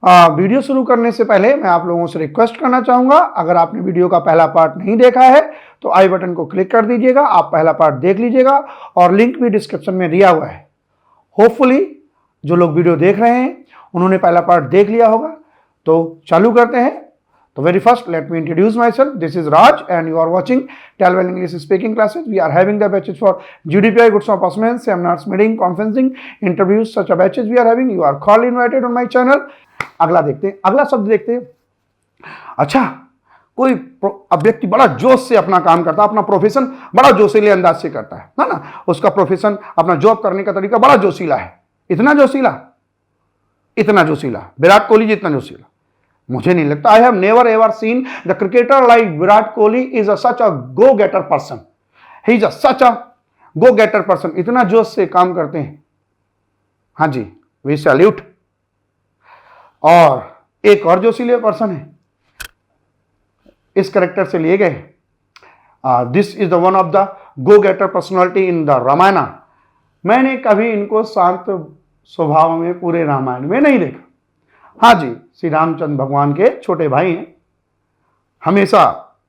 Video शुरू करने से पहले मैं आप लोगों से रिक्वेस्ट करना चाहूंगा, अगर आपने वीडियो का पहला पार्ट नहीं देखा है तो आई बटन को क्लिक कर दीजिएगा, आप पहला पार्ट देख लीजिएगा और लिंक भी डिस्क्रिप्शन में दिया हुआ है। होपफुली जो लोग वीडियो देख रहे हैं उन्होंने पहला पार्ट देख लिया होगा। तो चालू करते हैं। तो very first let me introduce myself. This is Raj and you are watching Talwell English speaking classes. We are having the batches for GDPI, Goods of Personnel, seminars, meeting, conferencing, interviews, such a batches we are having. You are call invited on my channel. अगला देखते हैं, अगला शब्द देखते हैं। अच्छा, कोई व्यक्ति बड़ा जोश से अपना काम करता है, अपना प्रोफेशन बड़ा जोशीले अंदाज से करता है ना, उसका प्रोफेशन, अपना जॉब करने का तरीका बड़ा जोशीला है। इतना जोशीला विराट कोहली जितना जोशीला मुझे नहीं लगता। I have never ever seen the cricketer like Virat Kohli is such a go getter person. He is such a go getter person. इतना जोश से काम करते हैं। हाँ जी, वी सैल्यूट। और एक और जोशीले पर्सन है, इस कैरेक्टर से लिए गए। This is the one of the go getter personality in the Ramayana. मैंने कभी इनको शांत स्वभाव में पूरे रामायण में नहीं देखा। हाँ जी, श्री रामचंद्र भगवान के छोटे भाई हैं। हमेशा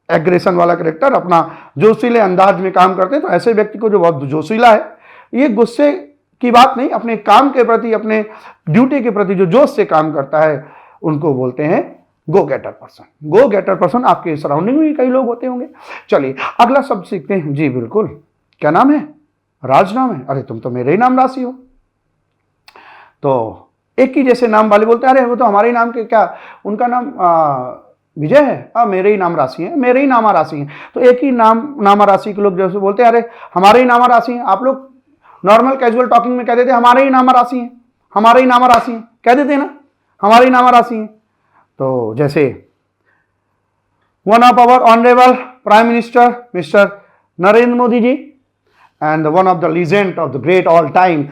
एग्रेशन वाला कैरेक्टर, अपना जोशीले अंदाज में काम करते हैं। तो ऐसे व्यक्ति को जो बहुत जोशीला है, ये गुस्से की बात नहीं, अपने काम के प्रति, अपने ड्यूटी के प्रति जो जोश से काम करता है, उनको बोलते हैं गो गेटर पर्सन। गो गेटर पर्सन आपके सराउंडिंग में भी कई लोग होते होंगे। चलिए अगला शब्द सीखते हैं। जी बिल्कुल, क्या नाम है? राज नाम है। अरे तुम तो मेरे ही नाम राशि हो। तो एक ही जैसे नाम वाले बोलते हैं, अरे वो तो हमारे ही नाम के, क्या उनका नाम विजय है? मेरे ही नाम राशि है, मेरे ही नामा राशि है। तो एक ही नामा राशि के लोग जैसे बोलते हैं, अरे हमारे ही नामा राशि है। आप लोग नॉर्मल कैजुअल टॉकिंग में कह देते हमारे ही नामा राशि है, हमारे ही नामा राशि है, कह देते ना हमारे ही नामा राशि है। तो जैसे one of our honourable prime minister mister Narendra Modi ji, and one of the legend of the great all time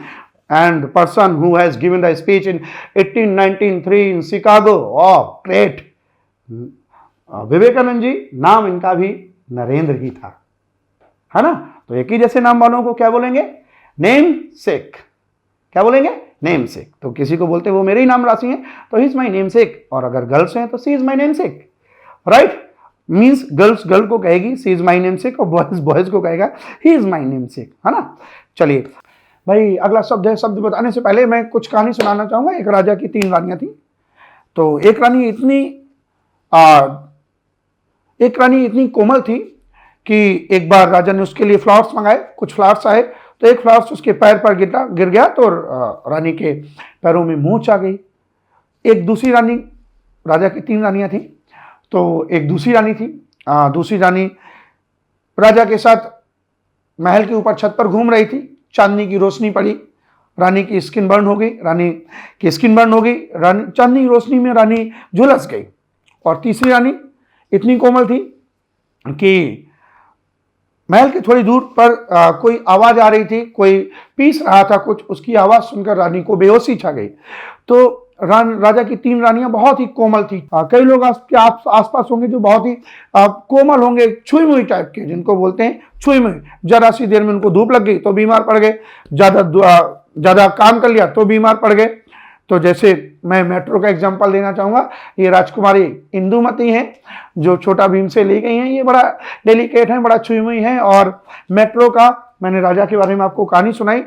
and person who has given the speech in 1893 in Chicago. Oh great, Vivekananda ji. नाम इनका भी नरेंद्र ही था, है ना। तो एक ही जैसे नाम वालों को क्या बोलेंगे? नेम सेक। क्या बोलेंगे? नेम सेक। तो किसी को बोलते वो मेरे ही नाम राशि है, तो ही इज माई नेम सेक। और अगर गर्ल्स हैं तो सी इज माई नेम सेक, राइट। मीन्स गर्ल्स गर्ल को कहेगी सी इज माई नेम सेक, और बॉयज बॉयज को कहेगा ही इज माई नेम सेक, है ना। चलिए भाई अगला शब्द है। शब्द बताने से पहले मैं कुछ कहानी सुनाना चाहूंगा। एक राजा की 3 रानियां थी। तो एक रानी इतनी कोमल थी कि एक बार राजा ने उसके लिए फ्लावर्स मंगाए। कुछ फ्लावर्स आए तो एक फ्लावर्स उसके पैर पर गिर गया, तो रानी के पैरों में मूंछ आ गई। एक दूसरी रानी, राजा की 3 रानियां थी, तो एक दूसरी रानी थी। दूसरी रानी राजा के साथ महल के ऊपर छत पर घूम रही थी। चांदनी की रोशनी पड़ी, रानी की स्किन बर्न हो गई। चांदनी की रोशनी में रानी झुलस गई। और तीसरी रानी इतनी कोमल थी कि महल के थोड़ी दूर पर कोई आवाज आ रही थी, कोई पीस रहा था कुछ, उसकी आवाज सुनकर रानी को बेहोशी छा गई। तो राजा की 3 रानियां बहुत ही कोमल थी। कई लोग आपके आसपास होंगे जो बहुत ही कोमल होंगे, छुई मुई टाइप के, जिनको बोलते हैं छुई मुई। जरा सी देर में उनको धूप लग गई तो बीमार पड़ गए, ज्यादा काम कर लिया तो बीमार पड़ गए। तो जैसे मैं मेट्रो का एग्जांपल देना चाहूंगा। ये राजकुमारी इंदुमती हैं, जो छोटा भीम से ली गई हैं। ये बड़ा डेलिकेट है, बड़ा छुई मुई है। और मेट्रो का मैंने राजा के बारे में आपको कहानी सुनाई।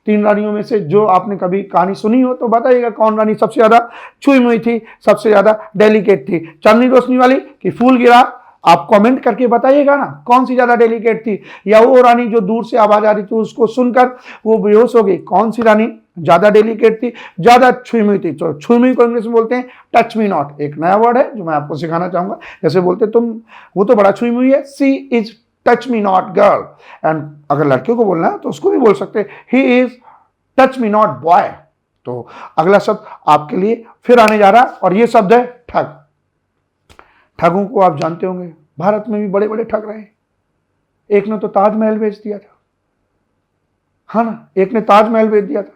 3 रानियों में से जो आपने कभी कहानी सुनी हो तो बताइएगा कौन रानी सबसे ज्यादा छुई मुई थी, सबसे ज्यादा डेलिकेट थी। चांदनी रोशनी वाली कि फूल गिरा? आप कमेंट करके बताइएगा ना कौन सी ज्यादा डेलिकेट थी, या वो रानी जो दूर से आवाज आ रही थी उसको सुनकर वो बेहोश हो गई, कौन सी रानी ज्यादा डेलिकेट थी, ज्यादा छुई मुई थी। तो छुई मुई को इंग्लिश में बोलते हैं टच मी नॉट। एक नया वर्ड है जो मैं आपको सिखाना चाहूंगा। जैसे बोलते तुम, वो तो बड़ा छुई मुई है, she is touch me not girl. And अगर लड़कियों को बोलना है तो उसको भी बोल सकते हैं he is touch me not boy. तो अगला शब्द आपके लिए फिर आने जा रहा है, और ये शब्द है ठग। ठगों को आप जानते होंगे, भारत में भी बड़े बड़े ठग रहे। एक ने तो ताजमहल बेच दिया था, हाँ ना, एक ने ताजमहल बेच दिया था।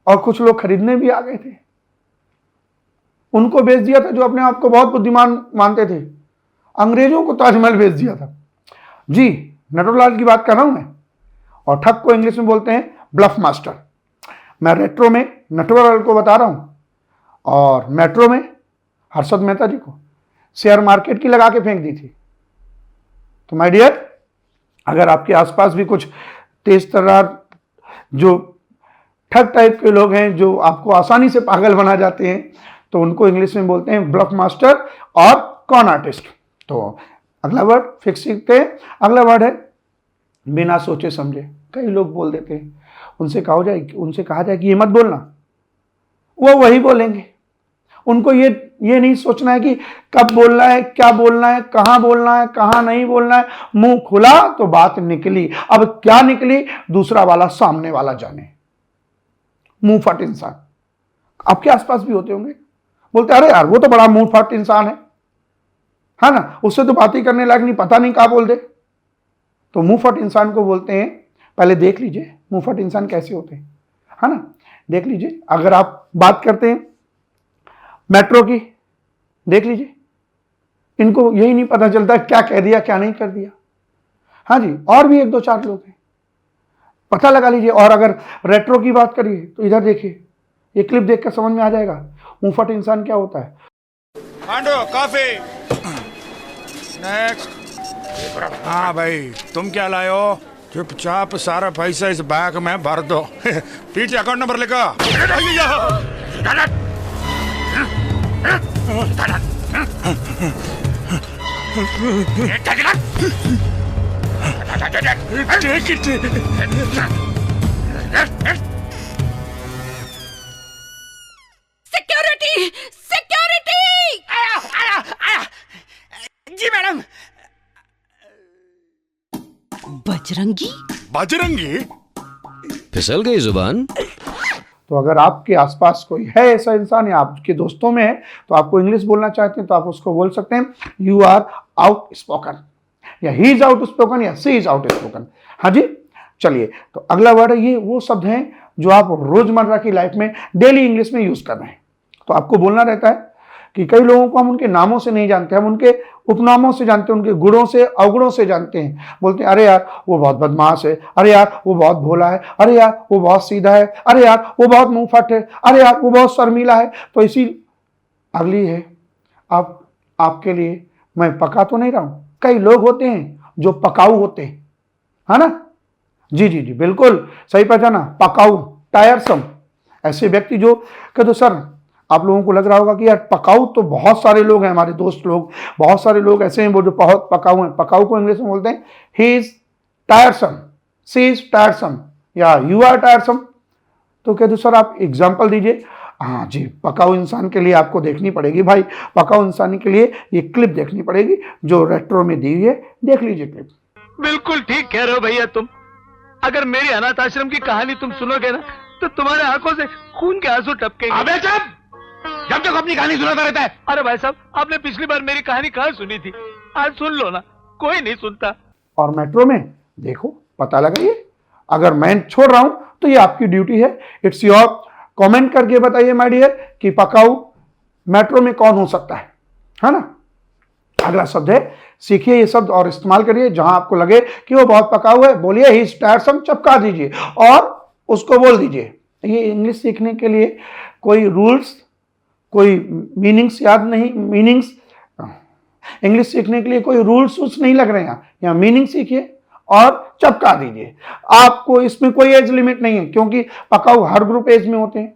और कुछ लोग खरीदने भी आ गए थे, उनको बेच दिया था जो अपने आप को बहुत बुद्धिमान मानते थे। अंग्रेजों को ताजमहल बेच दिया था। जी, नटवरलाल की बात कर रहा हूं मैं। और ठग को इंग्लिश में बोलते हैं ब्लफ मास्टर। मैं रेट्रो में नटवरलाल को बता रहा हूं। और मेट्रो में हर्षद मेहता जी को शेयर मार्केट की लगा के फेंक दी थी। तो माय डियर, अगर आपके आसपास भी कुछ तेज तर्रार जो ठग टाइप के लोग हैं जो आपको आसानी से पागल बना जाते हैं, तो उनको इंग्लिश में बोलते हैं ब्लफ मास्टर और कॉन आर्टिस्ट। तो अगला वर्ड फिक्स सीखते हैं। अगला वर्ड है बिना सोचे समझे। कई लोग बोल देते हैं, उनसे कहा जाए कि ये मत बोलना, वो वही बोलेंगे। उनको ये नहीं सोचना है कि कब बोलना है, क्या बोलना है, कहां बोलना है, कहां नहीं बोलना है। मुंह खुला तो बात निकली। अब क्या निकली दूसरा वाला सामने वाला जाने। मुंह फट इंसान आपके आसपास भी होते होंगे, बोलते अरे यार वो तो बड़ा मुंह फट इंसान है ना, उससे तो बात ही करने लायक नहीं, पता नहीं क्या बोल दे। तो मुंह फट इंसान को बोलते हैं, पहले देख लीजिए मुंह फट इंसान कैसे होते हैं, है ना। देख लीजिए, अगर आप बात करते हैं मेट्रो की, देख लीजिए इनको यही नहीं पता चलता क्या कह दिया क्या नहीं कर दिया। हाँ जी, और भी एक दो चार लोग हैं, पता लगा लीजिए। और अगर रेट्रो की बात करिए तो इधर देखिए, ये क्लिप देखकर समझ में आ जाएगा मुंहफट इंसान क्या होता है। Pando coffee next. हाँ भाई, तुम क्या लाए हो? चुपचाप सारा पैसा इस बैग में भर दो। पीछे अकाउंट नंबर लिखो। Security security. जी मैडम। बजरंगी बजरंगी फिसल गई जुबान। तो अगर आपके आसपास कोई है ऐसा इंसान या आपके दोस्तों में है तो आपको इंग्लिश बोलना चाहते हैं तो आप उसको बोल सकते हैं यू आर आउट स्पोकन, या ही इज आउट स्पोकन, या सी इज आउट स्पोकन। हाँ जी, चलिए तो अगला वर्ड है, ये वो शब्द हैं जो आप रोजमर्रा की लाइफ में डेली इंग्लिश में यूज कर रहे हैं। तो आपको बोलना रहता है कि कई लोगों को हम उनके नामों से नहीं जानते, हम उनके उपनामों से जानते हैं, उनके गुणों से अवगुणों से जानते हैं। बोलते हैं अरे यार वो बहुत बदमाश है, अरे यार वो बहुत भोला है, अरे यार वो बहुत सीधा है, अरे यार वो बहुत मुंहफट है, अरे यार वो बहुत शर्मीला है। तो इसी अगली है, अब आपके लिए मैं पका तो नहीं रहा हूं, कई लोग होते हैं जो पकाऊ होते हैं, है ना। जी जी जी बिल्कुल सही पहचाना, पकाऊ, टायरसम। ऐसे व्यक्ति जो कह दो सर, आप लोगों को लग रहा होगा कि यार पकाऊ तो बहुत सारे लोग हैं, हमारे दोस्त लोग बहुत सारे लोग ऐसे हैं वो जो बहुत पकाऊ हैं। पकाऊ को इंग्लिश में बोलते हैं ही इज टायरसम, सी इज टायरसम, या यू आर टायरसम। तो कह दो सर आप एग्जाम्पल दीजिए। हाँ जी, पकाऊ इंसान के लिए आपको देखनी पड़ेगी भाई, पकाऊ इंसान के लिए ये क्लिप देखनी पड़ेगी जो रेट्रो में दी हुई है। देख लीजिए क्लिप। बिल्कुल ठीक कह रहे हो भैया तुम। अगर मेरी अनाथ आश्रम की कहानी तुम सुनोगे ना तो तुम्हारे आंखों से खून के आंसू टपकेंगे। अबे चुप, जब तक अपनी कहानी सुनाता रहता है। अरे भाई साहब, आपने पिछली बार मेरी कहानी कहाँ सुनी थी? आज सुन लो ना, कोई नहीं सुनता। और मेट्रो में देखो, पता लगाइए। अगर मैं छोड़ रहा हूं तो ये आपकी ड्यूटी है। इट्स योर, कमेंट करके बताइए माय डियर कि पकाऊ मेट्रो में कौन हो सकता है ना। अगला शब्द है, सीखिए ये शब्द और इस्तेमाल करिए। जहां आपको लगे कि वो बहुत पकाऊ है, बोलिए ही इज टायरसम, चपका दीजिए और उसको बोल दीजिए। ये इंग्लिश सीखने के लिए कोई रूल्स, कोई मीनिंग्स याद नहीं, मीनिंग्स इंग्लिश सीखने के लिए कोई रूल्स नहीं लग रहे हैं। यहाँ मीनिंग सीखिए और चपका दीजिए। आपको इसमें कोई एज लिमिट नहीं है क्योंकि पकाऊ हर ग्रुप एज में होते हैं,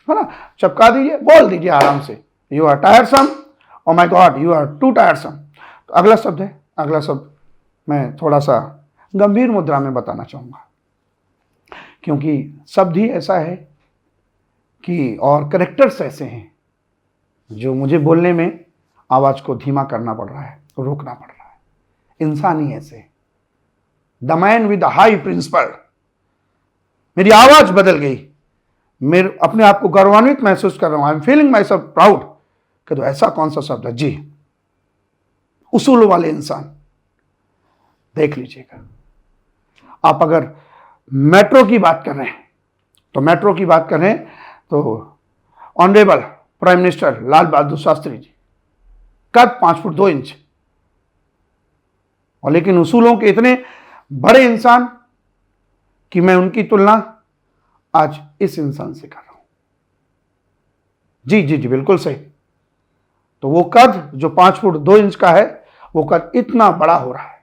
है ना। चपका दीजिए, बोल दीजिए आराम से, you are tiresome, oh my god you are too tiresome. तो अगला शब्द है, अगला शब्द मैं थोड़ा सा गंभीर मुद्रा में बताना चाहूंगा क्योंकि शब्द ही ऐसा है कि और करेक्टर्स ऐसे हैं जो मुझे बोलने में आवाज को धीमा करना पड़ रहा है, रोकना पड़ रहा है। इंसान ही ऐसे, the man with high principle. मेरी आवाज बदल गई, मेरे अपने आप को गौरवान्वित महसूस कर रहा हूं। I am feeling my self proud. कि तो ऐसा कौन सा शब्द है? जी, उसूल वाले इंसान। देख लीजिएगा, आप अगर मेट्रो की बात कर रहे हैं तो मेट्रो की बात कर रहे हैं तो honourable prime minister Lal Bahadur Shastri ji, कद 5 फुट 2 इंच, और लेकिन उसूलों के इतने बड़े इंसान कि मैं उनकी तुलना आज इस इंसान से कर रहा हूं। जी जी जी, बिल्कुल सही। तो वो कद जो 5 फुट 2 इंच का है, वो कद इतना बड़ा हो रहा है।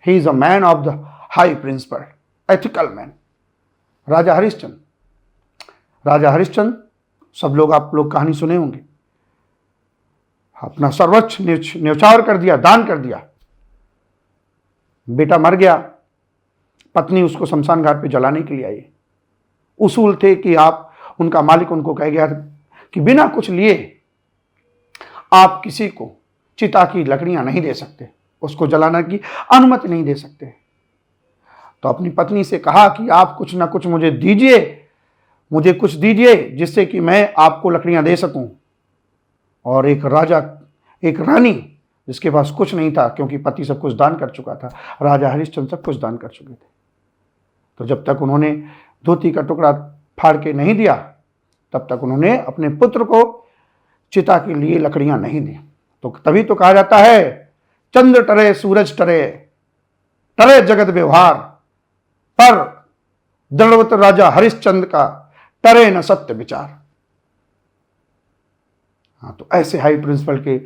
He is a man of the high principle, ethical man, Raja Harishchandra. Raja Harishchandra, सब लोग, आप लोग कहानी सुने होंगे, अपना सर्वोच्च न्यौछावर कर दिया, दान कर दिया। बेटा मर गया, पत्नी उसको शमशान घाट पे जलाने के लिए आई। उसूल थे कि आप, उनका मालिक उनको कह गया कि बिना कुछ लिए आप किसी को चिता की लकड़ियां नहीं दे सकते, उसको जलाने की अनुमति नहीं दे सकते। तो अपनी पत्नी से कहा कि आप कुछ ना कुछ मुझे दीजिए, मुझे कुछ दीजिए जिससे कि मैं आपको लकड़ियां दे सकूं। और एक राजा, एक रानी जिसके पास कुछ नहीं था, क्योंकि पति सब कुछ दान कर चुका था, राजा हरिश्चंद्र सब कुछ दान कर चुके थे। तो जब तक उन्होंने धोती का टुकड़ा फाड़ के नहीं दिया, तब तक उन्होंने अपने पुत्र को चिता के लिए लकड़ियां नहीं दी। तो तभी तो कहा जाता है, चंद्र टरे सूरज टरे, टरे जगत व्यवहार, पर दृढ़वत राजा हरिश्चंद्र का टरे न सत्य विचार। हाँ, तो ऐसे हाई प्रिंसिपल के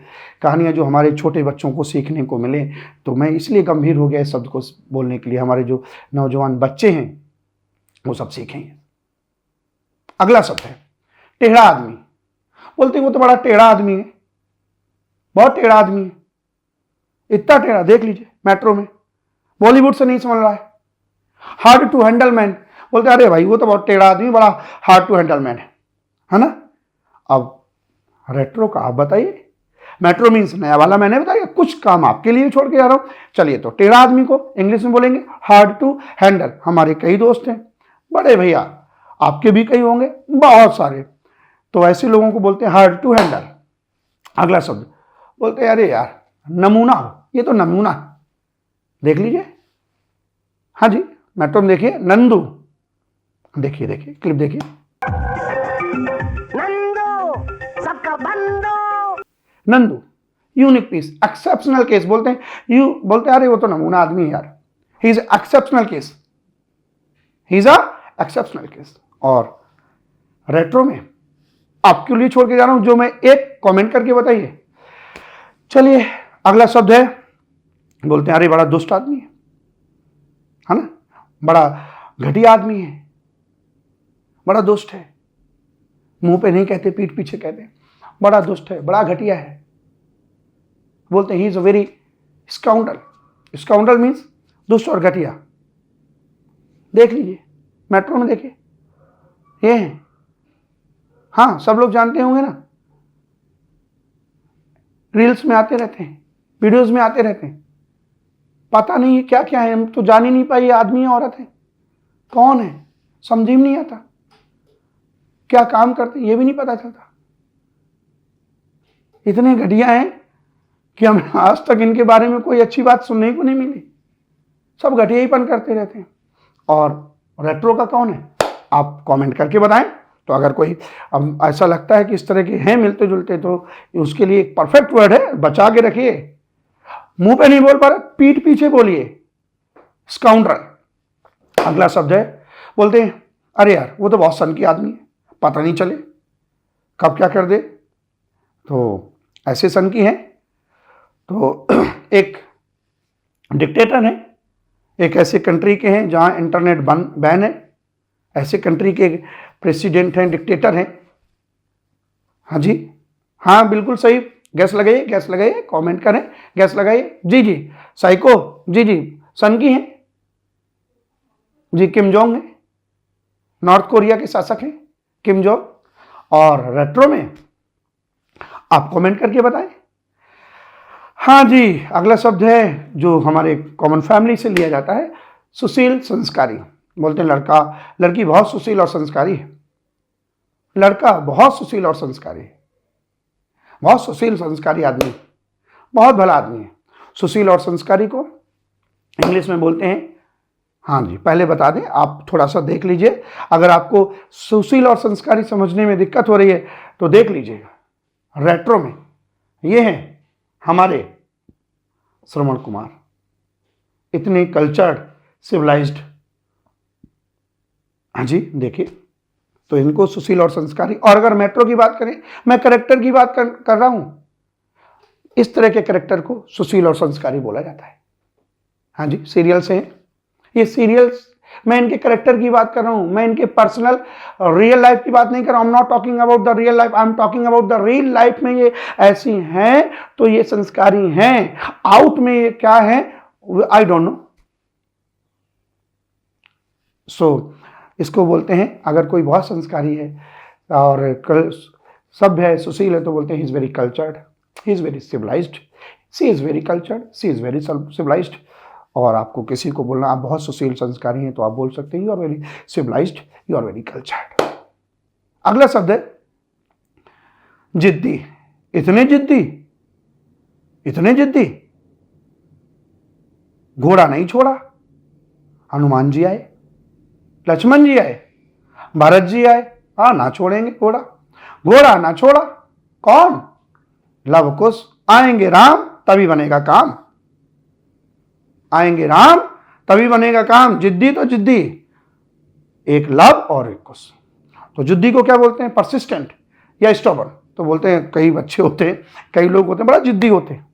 कहानियां जो हमारे छोटे बच्चों को सीखने को मिले, तो मैं इसलिए गंभीर हो गया इस शब्द को बोलने के लिए, हमारे जो नौजवान बच्चे हैं वो सब सीखेंगे। अगला शब्द है टेढ़ा आदमी। बोलते हैं वो तो बड़ा टेढ़ा आदमी है, बहुत टेढ़ा आदमी है, इतना टेढ़ा, देख लीजिए मेट्रो में, बॉलीवुड से नहीं समझ रहा है। हार्ड टू हैंडल मैन, बोलते अरे भाई वो तो बहुत टेढ़ा आदमी, बड़ा हार्ड टू हैंडल मैन है ना। अब रेट्रो का आप बताइए, मेट्रो मीन्स नया वाला मैंने बताया, कुछ काम आपके लिए छोड़ के जा रहा हूं। चलिए, तो टेढ़ा आदमी को इंग्लिश में बोलेंगे हार्ड टू हैंडल। हमारे कई दोस्त हैं, बड़े भैया, आपके भी कई होंगे, बहुत सारे, तो ऐसे लोगों को बोलते हैं हार्ड टू हैंडल। अगला शब्द बोलते हैं अरे यार नमूना हो, ये तो नमूना है, देख लीजिए। हाँ जी, मेट्रो में देखिए नंदू, देखिए देखिए क्लिप देखिए, Nandu unique piece, exceptional case. बोलते हैं यू, बोलते हैं अरे वो तो नमूना आदमी है यार, he is exceptional case, he is a exceptional case. और रेट्रो में आपके लिए छोड़ के जा रहा हूं, जो मैं एक कमेंट करके बताइए। चलिए, अगला शब्द है, बोलते हैं अरे बड़ा दुष्ट आदमी है ना, बड़ा घटिया आदमी है, बड़ा दुष्ट है। मुंह पे नहीं कहते, पीठ पीछे कहते हैं, बड़ा दुष्ट है, बड़ा घटिया है। बोलते हैं he is a very scoundrel. Scoundrel means दुष्ट और घटिया। देख लीजिए, मेट्रो में देखिए, ये है। हाँ, सब लोग जानते होंगे ना, रील्स में आते रहते हैं, वीडियोस में आते रहते हैं। पता नहीं क्या क्या है, हम तो जान ही नहीं पाए ये आदमी है औरत है, कौन है, समझ ही नहीं आता, क्या काम करते ये भी नहीं पता चलता। इतने घटिया हैं कि हमें आज तक इनके बारे में कोई अच्छी बात सुनने को नहीं मिली, सब घटियापन करते रहते हैं। और रेट्रो का कौन है, आप कमेंट करके बताएं। तो अगर कोई अब ऐसा लगता है कि इस तरह के हैं मिलते जुलते, तो उसके लिए एक परफेक्ट वर्ड है, बचा के रखिए, मुंह पे नहीं बोल पा रहे, पीठ पीछे बोलिए, स्काउंड्रल। अगला शब्द है, बोलते हैं अरे यार वो तो बहुत सन की आदमी है, पता नहीं चले कब क्या कर दे। तो ऐसे सन की हैं। तो एक डिक्टेटर है, एक ऐसे कंट्री के हैं जहां इंटरनेट बैन है, ऐसे कंट्री के प्रेसिडेंट हैं, डिक्टेटर हैं। हाँ जी, हाँ बिल्कुल सही, गैस लगाइए, गैस लगाइए, कमेंट करें, गैस लगाइए। जी जी, साइको, जी जी, सन की हैं जी, किम जोंग है, नॉर्थ कोरिया के शासक हैं किम जोंग। और रेट्रो में आप कमेंट करके बताएं। हाँ जी, अगला शब्द है जो हमारे कॉमन फैमिली से लिया जाता है, सुशील संस्कारी। बोलते हैं लड़का लड़की बहुत सुशील और संस्कारी है, लड़का बहुत सुशील और संस्कारी है, बहुत सुशील संस्कारी आदमी, बहुत भला आदमी है। सुशील और संस्कारी को इंग्लिश में बोलते हैं, हाँ जी पहले बता दें, आप थोड़ा सा देख लीजिए, अगर आपको सुशील और संस्कारी समझने में दिक्कत हो रही है तो देख लीजिएगा। रेट्रो में ये हैं हमारे श्रवण कुमार, इतने कल्चर्ड, सिविलाइज्ड। हाँ जी देखिए, तो इनको सुशील और संस्कारी। और अगर मेट्रो की बात करें, मैं करेक्टर की बात कर रहा हूं, इस तरह के करेक्टर को सुशील और संस्कारी बोला जाता है। हाँ जी, सीरियल से हैं ये सीरियल्स, मैं इनके करेक्टर की बात कर रहा हूं, मैं इनके पर्सनल रियल लाइफ की बात नहीं कर रहा हूं। I am not talking about the real life, I am talking about the real life में ये ऐसी हैं तो ये संस्कारी हैं, आउट में ये क्या है आई डोंट नो। सो इसको बोलते हैं, अगर कोई बहुत संस्कारी है और सभ्य है, सुशील है, तो बोलते हैं he is very cultured, he is very civilised, she is very cultured, she is very civilised. और आपको किसी को बोलना आप बहुत सुशील संस्कारी हैं तो आप बोल सकते हैं you are very civilised, you are very cultured. अगला शब्द है जिद्दी। इतने जिद्दी, इतने जिद्दी, घोड़ा नहीं छोड़ा। हनुमान जी आए, लक्ष्मण जी आए, भरत जी आए, ना छोड़ेंगे घोड़ा, घोड़ा ना छोड़ा। कौन? लव कुश। आएंगे राम तभी बनेगा काम, आएंगे राम तभी बनेगा काम। जिद्दी तो जिद्दी, एक लव और एक कुश। तो जिद्दी को क्या बोलते हैं? परसिस्टेंट या स्टबर्न। तो बोलते हैं कई बच्चे होते हैं, कई लोग होते हैं बड़ा जिद्दी होते हैं।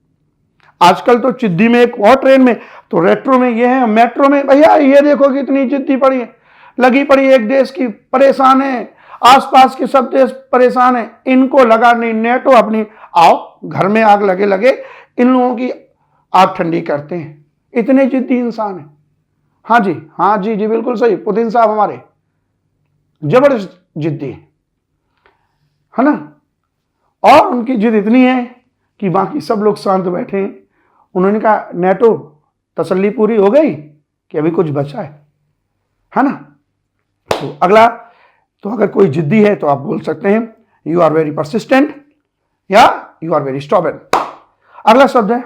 आजकल तो जिद्दी में एक और ट्रेन में तो रेट्रो में ये है, मेट्रो में भैया ये देखो कितनी जिद्दी पड़ी है, लगी पड़ी है। एक देश की परेशान है, आसपास के सब देश परेशान है, इनको लगा नहीं नेटो अपनी, आओ घर में आग लगे लगे, इन लोगों की आग ठंडी करते हैं। इतने जिद्दी इंसान है। हाँ जी, हाँ जी जी बिल्कुल सही, पुतिन साहब हमारे जबरदस्त जिद्दी है ना। और उनकी जिद इतनी है कि बाकी सब लोग शांत बैठे हैं। उन्होंने कहा नेटो तसल्ली पूरी हो गई कि अभी कुछ बचा है ना। तो अगला, तो अगर कोई जिद्दी है तो आप बोल सकते हैं यू आर वेरी परसिस्टेंट या यू आर वेरी स्टबर्न। अगला शब्द है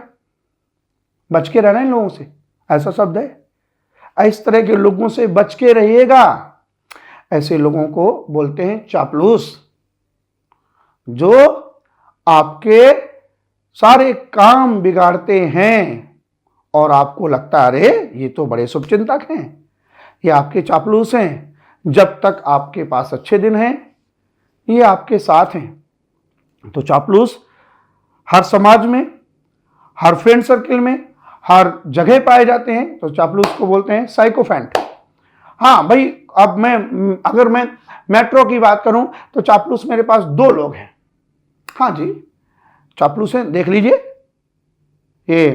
बच के रहना इन लोगों से, ऐसा शब्द है। इस तरह के लोगों से बच के रहिएगा। ऐसे लोगों को बोलते हैं चापलूस, जो आपके सारे काम बिगाड़ते हैं और आपको लगता है अरे ये तो बड़े शुभचिंतक हैं, ये आपके चापलूस हैं। जब तक आपके पास अच्छे दिन हैं ये आपके साथ हैं। तो चापलूस हर समाज में, हर फ्रेंड सर्किल में, हर जगह पाए जाते हैं। तो चापलूस को बोलते हैं साइकोफेंट। हाँ भाई, अब अगर मैं मेट्रो की बात करूं तो चापलूस मेरे पास दो लोग हैं। हाँ जी, चापलूस हैं, देख लीजिए, ये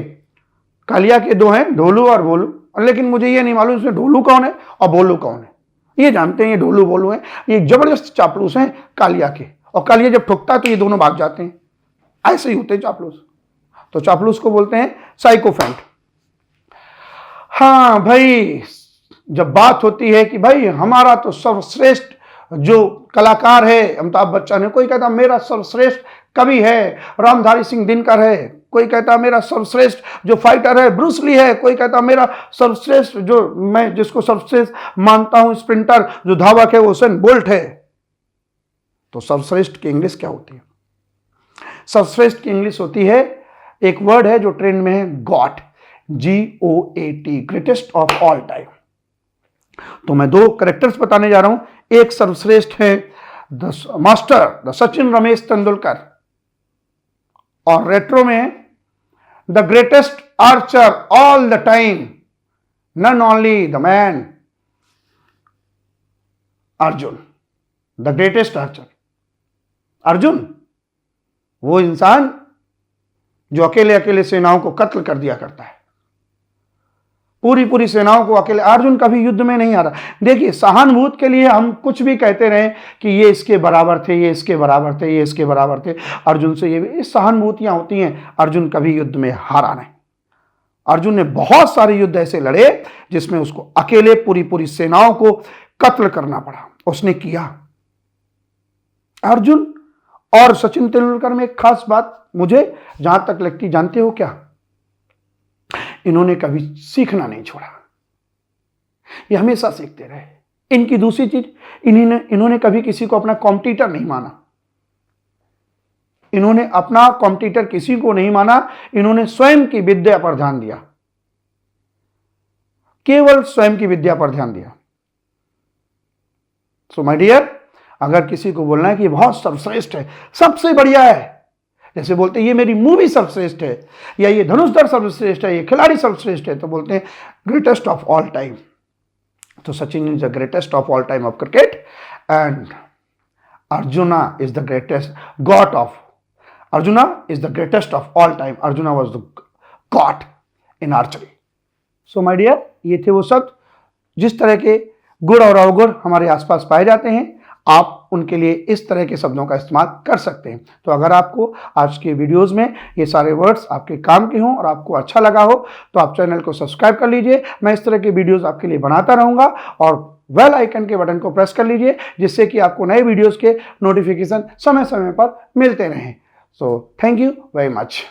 कालिया के दो हैं, ढोलू और बोलू। लेकिन मुझे ये नहीं मालूम इसमें ढोलू कौन है और बोलू कौन है। ये जानते हैं ये ढोलू बोलू हैं, ये जबरदस्त चापलूस हैं कालिया के। और कालिया जब ठुकता है तो ये दोनों भाग जाते हैं। ऐसे ही होते हैं चापलूस। तो चापलूस को बोलते हैं साइकोफेंट। हाँ भाई, जब बात होती है कि भाई हमारा तो सर्वश्रेष्ठ जो कलाकार है अमिताभ बच्चन है, कोई कहता मेरा सर्वश्रेष्ठ कवि है रामधारी सिंह दिनकर है, कोई कहता मेरा सर्वश्रेष्ठ जो फाइटर है ब्रूस ली है, कोई कहता मेरा सर्वश्रेष्ठ जो मैं जिसको सर्वश्रेष्ठ मानता हूं स्प्रिंटर जो धावक है वो हुसैन बोल्ट है। तो सर्वश्रेष्ठ की इंग्लिश क्या होती है? सर्वश्रेष्ठ की इंग्लिश होती है, एक वर्ड है जो ट्रेंड में है, got, GOAT, greatest of all time. तो मैं दो करेक्टर्स बताने जा रहा हूं। एक सर्वश्रेष्ठ है the master, the Sachin Ramesh Tendulkar, और रेट्रो में the greatest archer all the time, none only the man Arjun, the greatest archer. Arjun वो इंसान जो अकेले अकेले सेनाओं को कत्ल कर दिया करता है, पूरी पूरी सेनाओं को अकेले। अर्जुन कभी युद्ध में नहीं आ रहा। देखिए, सहानुभूति के लिए हम कुछ भी कहते रहे कि ये इसके बराबर थे, ये इसके बराबर थे, ये इसके बराबर थे, अर्जुन से ये सहानुभूतियां होती हैं। अर्जुन कभी युद्ध में हारा नहीं। अर्जुन ने बहुत सारे युद्ध ऐसे लड़े जिसमें उसको अकेले पूरी पूरी सेनाओं को कत्ल करना पड़ा, उसने किया। अर्जुन और सचिन तेंदुलकर में एक खास बात मुझे जहां तक लगती, जानते हो क्या? इन्होंने कभी सीखना नहीं छोड़ा, ये हमेशा सीखते रहे। इनकी दूसरी चीज, इन्होंने कभी किसी को अपना कॉम्पिटिटर नहीं माना। इन्होंने अपना कॉम्पिटिटर किसी को नहीं माना, इन्होंने स्वयं की विद्या पर ध्यान दिया, केवल स्वयं की विद्या पर ध्यान दिया। सो माय डियर, अगर किसी को बोलना है कि ये बहुत सर्वश्रेष्ठ है, सबसे बढ़िया है, जैसे बोलते हैं ये मेरी मूवी सर्वश्रेष्ठ है, या ये धनुषधर सर्वश्रेष्ठ है, ये खिलाड़ी सर्वश्रेष्ठ है, तो बोलते हैं ग्रेटेस्ट ऑफ ऑल टाइम। तो Sachin is the greatest of all time of cricket and Arjuna is the greatest god of Arjuna is the greatest of all time. Arjuna was the god in archery. So my dear, ये थे वो शब्द जिस तरह के गुण और अवगुण हमारे आसपास पाए जाते हैं, आप उनके लिए इस तरह के शब्दों का इस्तेमाल कर सकते हैं। तो अगर आपको आज के वीडियोस में ये सारे वर्ड्स आपके काम के हों और आपको अच्छा लगा हो तो आप चैनल को सब्सक्राइब कर लीजिए। मैं इस तरह के वीडियोस आपके लिए बनाता रहूँगा और बेल आइकन के बटन को प्रेस कर लीजिए जिससे कि आपको नए वीडियोस के नोटिफिकेशन समय समय पर मिलते रहें। So thank you very much.